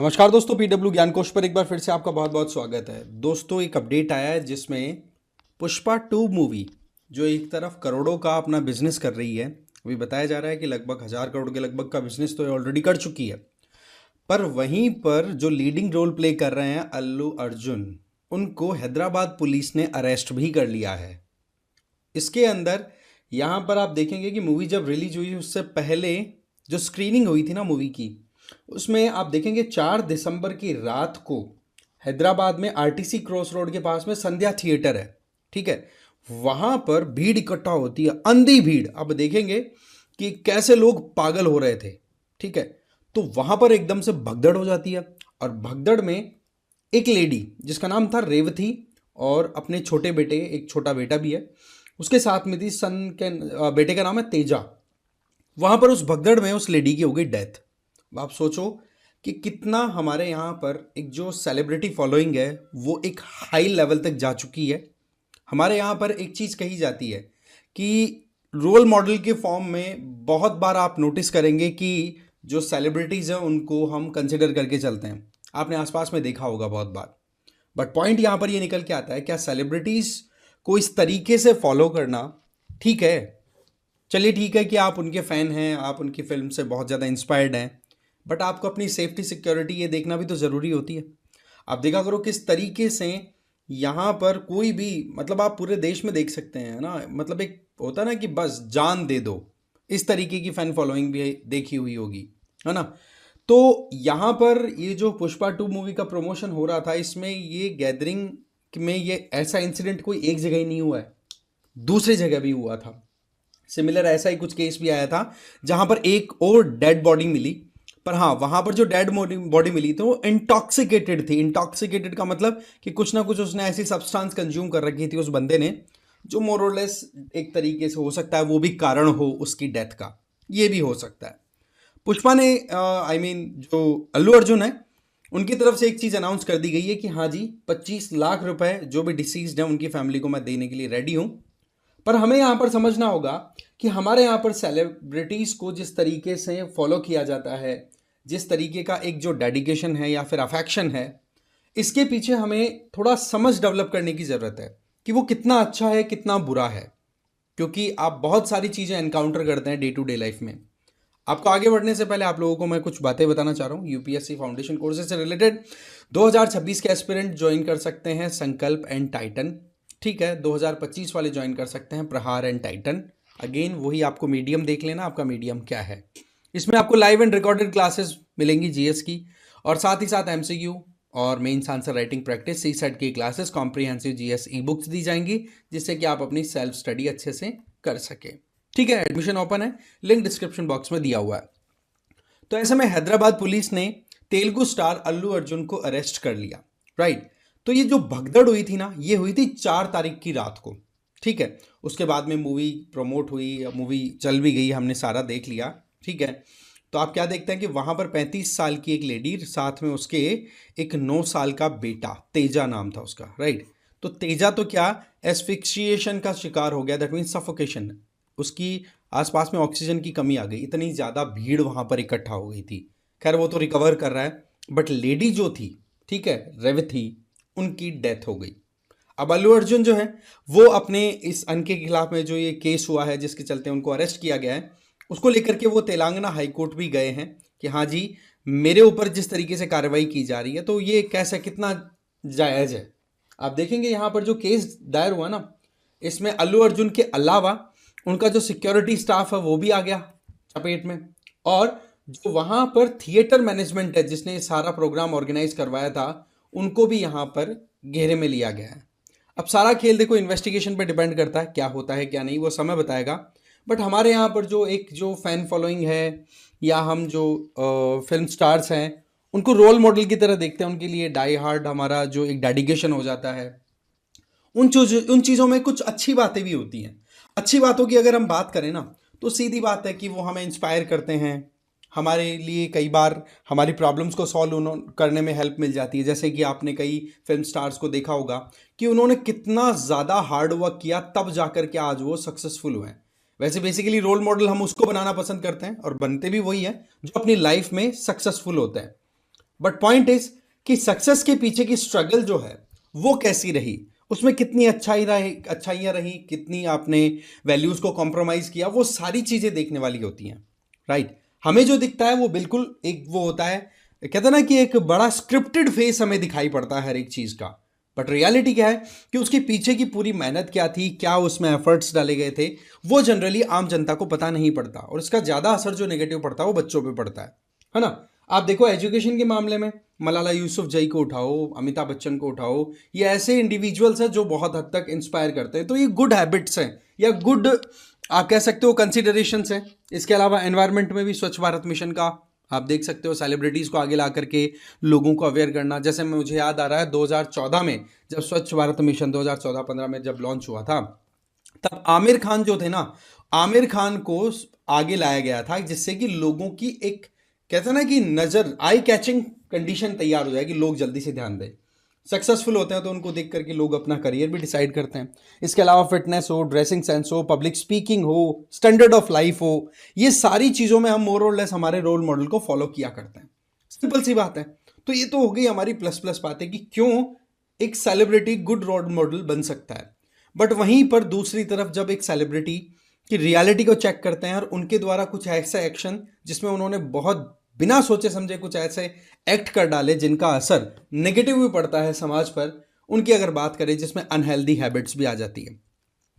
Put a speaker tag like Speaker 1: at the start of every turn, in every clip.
Speaker 1: नमस्कार दोस्तों, पीडब्ल्यू ज्ञान कोश पर एक बार फिर से आपका बहुत बहुत स्वागत है। दोस्तों, एक अपडेट आया है जिसमें पुष्पा 2 मूवी जो एक तरफ करोड़ों का अपना बिजनेस कर रही है। अभी बताया जा रहा है कि लगभग 1,000 करोड़ के लगभग का बिजनेस तो ऑलरेडी कर चुकी है। पर वहीं पर जो लीडिंग रोल प्ले कर रहे हैं अल्लू अर्जुन, उनको हैदराबाद पुलिस ने अरेस्ट भी कर लिया है। इसके अंदर यहाँ पर आप देखेंगे कि मूवी जब रिलीज हुई उससे पहले जो स्क्रीनिंग हुई थी ना मूवी की, उसमें आप देखेंगे 4 दिसंबर की रात को हैदराबाद में आरटीसी क्रॉस रोड के पास में संध्या थिएटर है, ठीक है। वहां पर भीड़ इकट्ठा होती है, अंधी भीड़। अब देखेंगे कि कैसे लोग पागल हो रहे थे, ठीक है। तो वहां पर एकदम से भगदड़ हो जाती है और भगदड़ में एक लेडी जिसका नाम था रेवती और अपने छोटे बेटे, एक छोटा बेटा भी है उसके साथ में थी, सन के बेटे का नाम है तेजा। वहां पर उस भगदड़ में उस लेडी की हो गई डेथ। अब आप सोचो कि कितना हमारे यहाँ पर एक जो सेलिब्रिटी फॉलोइंग है वो एक हाई लेवल तक जा चुकी है। हमारे यहाँ पर एक चीज़ कही जाती है कि रोल मॉडल के फॉर्म में बहुत बार आप नोटिस करेंगे कि जो सेलिब्रिटीज़ हैं उनको हम कंसिडर करके चलते हैं। आपने आसपास में देखा होगा बहुत बार। बट पॉइंट यहाँ पर ये निकल के आता है, क्या सेलिब्रिटीज़ को इस तरीके से फॉलो करना ठीक है? चलिए ठीक है कि आप उनके फ़ैन हैं, आप उनकी फिल्म से बहुत ज़्यादा इंस्पायर्ड हैं, बट आपको अपनी सेफ्टी सिक्योरिटी ये देखना भी तो ज़रूरी होती है। आप देखा करो किस तरीके से यहाँ पर कोई भी, मतलब आप पूरे देश में देख सकते हैं ना, मतलब एक होता ना कि बस जान दे दो, इस तरीके की फ़ैन फॉलोइंग भी देखी हुई होगी, है ना। तो यहाँ पर ये जो पुष्पा 2 मूवी का प्रमोशन हो रहा था, इसमें ये गैदरिंग में ये ऐसा इंसिडेंट कोई एक जगह ही नहीं हुआ है, दूसरी जगह भी हुआ था। सिमिलर ऐसा ही कुछ केस भी आया था जहां पर एक और डेड बॉडी मिली। पर हाँ, वहां पर जो डेड बॉडी मिली थी वो इंटॉक्सिकेटेड थी। इंटॉक्सिकेटेड का मतलब कि कुछ ना कुछ उसने ऐसी सब्सटेंस कंज्यूम कर रखी थी उस बंदे ने, जो मोर और लेस एक तरीके से हो सकता है वो भी कारण हो उसकी डेथ का, ये भी हो सकता है। पुष्पा ने जो अल्लू अर्जुन है उनकी तरफ से एक चीज़ अनाउंस कर दी गई है कि हाँ जी, 25 लाख रुपए जो भी डिसीज्ड है उनकी फैमिली को मैं देने के लिए रेडी हूँ। पर हमें यहाँ पर समझना होगा कि हमारे यहाँ पर सेलिब्रिटीज़ को जिस तरीके से फॉलो किया जाता है, जिस तरीके का एक जो डेडिकेशन है या फिर अफेक्शन है, इसके पीछे हमें थोड़ा समझ डेवलप करने की ज़रूरत है कि वो कितना अच्छा है, कितना बुरा है। क्योंकि आप बहुत सारी चीज़ें एनकाउंटर करते हैं डे टू डे लाइफ में। आपको आगे बढ़ने से पहले आप लोगों को मैं कुछ बातें बताना चाह रहा हूँ। यूपीएससी फाउंडेशन कोर्सेज से रिलेटेड 2026 के एस्पिरेंट ज्वाइन कर सकते हैं संकल्प एंड टाइटन, ठीक है। 2025 वाले ज्वाइन कर सकते हैं प्रहार एंड टाइटन। अगेन वही आपको मीडियम देख लेना, आपका मीडियम क्या है। इसमें आपको लाइव एंड रिकॉर्डेड क्लासेस मिलेंगी जीएस की, और साथ ही साथ एमसीक्यू और mains answer writing practice, CSAT की classes, comprehensive GS e books दी जाएंगी जिससे कि आप अपनी सेल्फ स्टडी अच्छे से कर सके, ठीक है। एडमिशन ओपन है, लिंक डिस्क्रिप्शन बॉक्स में दिया हुआ है। तो ऐसे में हैदराबाद पुलिस ने तेलुगु स्टार अल्लू अर्जुन को अरेस्ट कर लिया, राइट। तो ये जो भगदड़ हुई थी ना, ये हुई थी 4 तारीख की रात को, ठीक है। उसके बाद में मूवी प्रमोट हुई, मूवी चल भी गई, हमने सारा देख लिया, ठीक है। तो आप क्या देखते हैं कि वहां पर 35 साल की एक लेडी, साथ में उसके एक 9 साल का बेटा, तेजा नाम था उसका, राइट। तो तेजा तो क्या एस्फिक्सिएशन का शिकार हो गया, दैट मीन सफोकेशन। उसकी आसपास में ऑक्सीजन की कमी आ गई, इतनी ज़्यादा भीड़ वहां पर इकट्ठा हो गई थी। खैर वो तो रिकवर कर रहा है, बट लेडी जो थी, ठीक है, रेवती, उनकी डेथ हो गई। अब अल्लू अर्जुन जो है वो अपने इस अनके के खिलाफ में जो ये केस हुआ है जिसके चलते उनको अरेस्ट किया गया है, उसको लेकर के वो तेलंगाना हाई कोर्ट भी गए हैं कि हाँ जी, मेरे ऊपर जिस तरीके से कार्रवाई की जा रही है तो ये कैसा, कितना जायज़ है। आप देखेंगे यहाँ पर जो केस दायर हुआ ना, इसमें अल्लू अर्जुन के अलावा उनका जो सिक्योरिटी स्टाफ है वो भी आ गया चपेट में, और जो वहाँ पर थिएटर मैनेजमेंट है जिसने ये सारा प्रोग्राम ऑर्गेनाइज करवाया था, उनको भी यहाँ पर घेरे में लिया गया है। अब सारा खेल देखो इन्वेस्टिगेशन पे डिपेंड करता है, क्या होता है क्या नहीं वो समय बताएगा। बट हमारे यहाँ पर जो फैन फॉलोइंग है, या हम जो फिल्म स्टार्स हैं उनको रोल मॉडल की तरह देखते हैं, उनके लिए डाई हार्ड हमारा जो एक डेडिकेशन हो जाता है। उन चीज़ों में कुछ अच्छी बातें भी होती हैं। अच्छी बातों की अगर हम बात करें ना, तो सीधी बात है कि वो हमें इंस्पायर करते हैं, हमारे लिए कई बार हमारी प्रॉब्लम्स को सॉल्व करने में हेल्प मिल जाती है। जैसे कि आपने कई फिल्म स्टार्स को देखा होगा कि उन्होंने कितना ज़्यादा हार्ड वर्क किया तब जाकर के आज वो सक्सेसफुल हुए हैं। वैसे बेसिकली रोल मॉडल हम उसको बनाना पसंद करते हैं और बनते भी वही है जो अपनी लाइफ में सक्सेसफुल होते हैं। बट पॉइंट इज कि सक्सेस के पीछे की स्ट्रगल जो है वो कैसी रही, उसमें कितनी अच्छाइयाँ रही, कितनी आपने वैल्यूज को कॉम्प्रोमाइज किया, वो सारी चीजें देखने वाली होती हैं, राइट। हमें जो दिखता है वो बिल्कुल एक वो होता है, कहते हैं ना कि एक बड़ा स्क्रिप्टेड फेस हमें दिखाई पड़ता है हर एक चीज का, बट रियलिटी क्या है कि उसके पीछे की पूरी मेहनत क्या थी, क्या उसमें एफर्ट्स डाले गए थे, वो जनरली आम जनता को पता नहीं पड़ता, और इसका ज्यादा असर जो नेगेटिव पड़ता है वो बच्चों पे पड़ता है ना। आप देखो एजुकेशन के मामले में मलाला यूसुफजई को उठाओ, अमिताभ बच्चन को उठाओ, ये ऐसे इंडिविजुअल्स हैं जो बहुत हद तक इंस्पायर करते हैं। तो ये गुड हैबिट्स हैं या गुड आप कह सकते हो कंसिडरेशंस हैं। इसके अलावा एनवायरनमेंट में भी स्वच्छ भारत मिशन का आप देख सकते हो, सेलिब्रिटीज को आगे ला करके लोगों को अवेयर करना। जैसे मुझे याद आ रहा है 2014 में जब स्वच्छ भारत मिशन 2014-15 में जब लॉन्च हुआ था, तब आमिर खान जो थे ना, आमिर खान को आगे लाया गया था जिससे कि लोगों की एक कहते हैं ना कि नजर आई कैचिंग कंडीशन तैयार हो जाए कि लोग जल्दी से ध्यान दें। सक्सेसफुल होते हैं तो उनको देख करके लोग अपना करियर भी डिसाइड करते हैं। इसके अलावा फिटनेस हो, ड्रेसिंग सेंस हो, पब्लिक स्पीकिंग हो, स्टैंडर्ड ऑफ लाइफ हो, ये सारी चीज़ों में हम मोर और लेस हमारे रोल मॉडल को फॉलो किया करते हैं। सिंपल सी बात है। तो ये तो हो गई हमारी प्लस प्लस बात है कि क्यों एक सेलिब्रिटी गुड रोल मॉडल बन सकता है। बट वहीं पर दूसरी तरफ जब एक सेलिब्रिटी की रियलिटी को चेक करते हैं और उनके द्वारा कुछ ऐसा एक्शन जिसमें उन्होंने बहुत बिना सोचे समझे कुछ ऐसे एक्ट कर डाले जिनका असर नेगेटिव भी पड़ता है समाज पर, उनकी अगर बात करें जिसमें अनहेल्दी हैबिट्स भी आ जाती है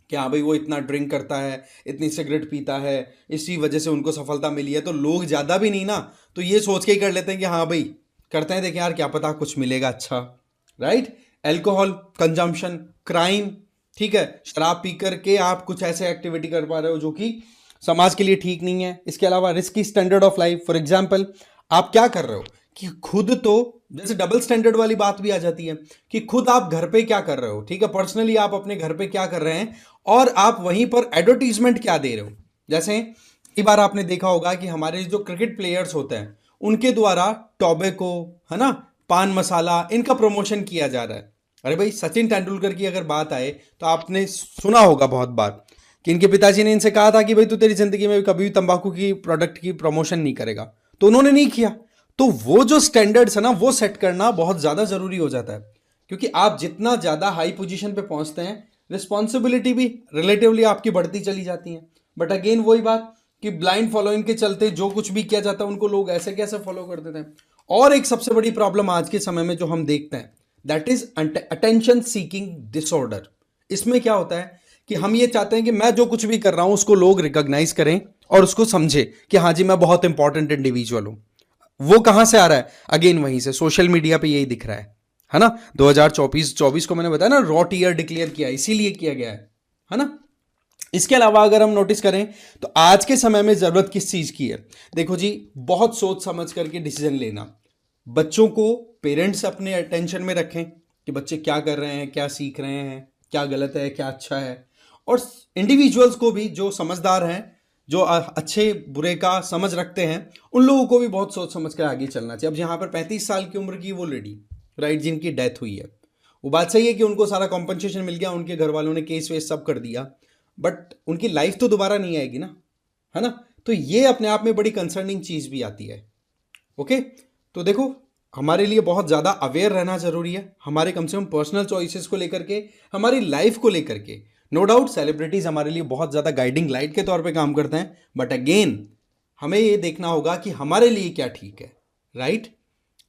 Speaker 1: कि हाँ भाई वो इतना ड्रिंक करता है, इतनी सिगरेट पीता है, इसी वजह से उनको सफलता मिली है, तो लोग ज़्यादा भी नहीं ना, तो ये सोच के ही कर लेते हैं कि हाँ भाई करते हैं, देखें यार क्या पता कुछ मिलेगा अच्छा, राइट। एल्कोहल कंजम्पशन, क्राइम, ठीक है, शराब पी करके आप कुछ ऐसे एक्टिविटी कर पा रहे हो जो कि समाज के लिए ठीक नहीं है। इसके अलावा risky standard of life, for example आप क्या कर रहे हो कि खुद तो जैसे डबल स्टैंडर्ड वाली बात भी आ जाती है कि खुद आप घर पे क्या कर रहे हो, ठीक है, पर्सनली आप अपने घर पे क्या कर रहे हैं और आप वहीं पर एडवर्टीजमेंट क्या दे रहे हो। जैसे कई बार आपने देखा होगा कि हमारे जो क्रिकेट प्लेयर्स होते हैं उनके द्वारा टॉबैको, है ना, पान मसाला, इनका प्रमोशन किया जा रहा है। अरे भाई सचिन तेंदुलकर की अगर बात आए तो आपने सुना होगा बहुत बार कि इनके पिताजी ने इनसे कहा था कि भाई तू तेरी जिंदगी में कभी भी तंबाकू की प्रोडक्ट की प्रमोशन नहीं करेगा, तो उन्होंने नहीं किया। तो वो जो स्टैंडर्ड्स है ना वो सेट करना बहुत ज़्यादा ज़रूरी हो जाता है, क्योंकि आप जितना ज़्यादा हाई पोजीशन पे पहुंचते हैं रिस्पॉन्सिबिलिटी भी रिलेटिवली आपकी बढ़ती चली जाती है। बट अगेन वही बात कि ब्लाइंड फॉलोइंग के चलते जो कुछ भी किया जाता है उनको लोग ऐसे कैसे फॉलो कर देते हैं। और एक सबसे बड़ी प्रॉब्लम आज के समय में जो हम देखते हैं that is attention seeking disorder. इसमें क्या होता है कि हम ये चाहते हैं कि मैं जो कुछ भी कर रहा हूं उसको लोग रिकॉग्नाइज करें और उसको समझे कि हाँ जी मैं बहुत इंपॉर्टेंट इंडिविजुअल हूं। वो कहां से आ रहा है? अगेन वहीं से, सोशल मीडिया पे यही दिख रहा है ना। 2024 को मैंने बताया ना रॉट ईयर डिक्लेयर किया, इसीलिए किया गया है ना। इसके अलावा अगर हम नोटिस करें तो आज के समय में जरूरत किस चीज की है? देखो जी, बहुत सोच समझ करके डिसीजन लेना। बच्चों को पेरेंट्स अपने अटेंशन में रखें कि बच्चे क्या कर रहे हैं, क्या सीख रहे हैं, क्या गलत है, क्या अच्छा है। और इंडिविजुअल्स को भी जो समझदार हैं, जो अच्छे बुरे का समझ रखते हैं, उन लोगों को भी बहुत सोच समझ कर आगे चलना चाहिए। अब यहाँ पर 35 साल की उम्र की वो लेडी, राइट, जिनकी डेथ हुई है, वो बात सही है कि उनको सारा कॉम्पनसेशन मिल गया, उनके घर वालों ने केस वेस सब कर दिया, बट उनकी लाइफ तो दोबारा नहीं आएगी ना, है ना। तो ये अपने आप में बड़ी कंसर्निंग चीज़ भी आती है। ओके, तो देखो हमारे लिए बहुत ज़्यादा अवेयर रहना ज़रूरी है, हमारे कम से कम पर्सनल चॉइसेस को लेकर के, हमारी लाइफ को लेकर के। नो डाउट सेलिब्रिटीज़ हमारे लिए बहुत ज़्यादा गाइडिंग लाइट के तौर पे काम करते हैं, बट अगेन हमें ये देखना होगा कि हमारे लिए क्या ठीक है, राइट।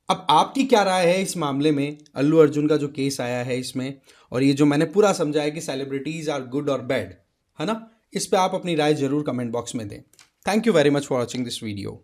Speaker 1: अब आपकी क्या राय है इस मामले में? अल्लू अर्जुन का जो केस आया है इसमें, और ये जो मैंने पूरा समझा है कि सेलिब्रिटीज़ आर गुड और बैड, है ना, इस पर आप अपनी राय ज़रूर कमेंट बॉक्स में दें। Thank you very much for watching this video.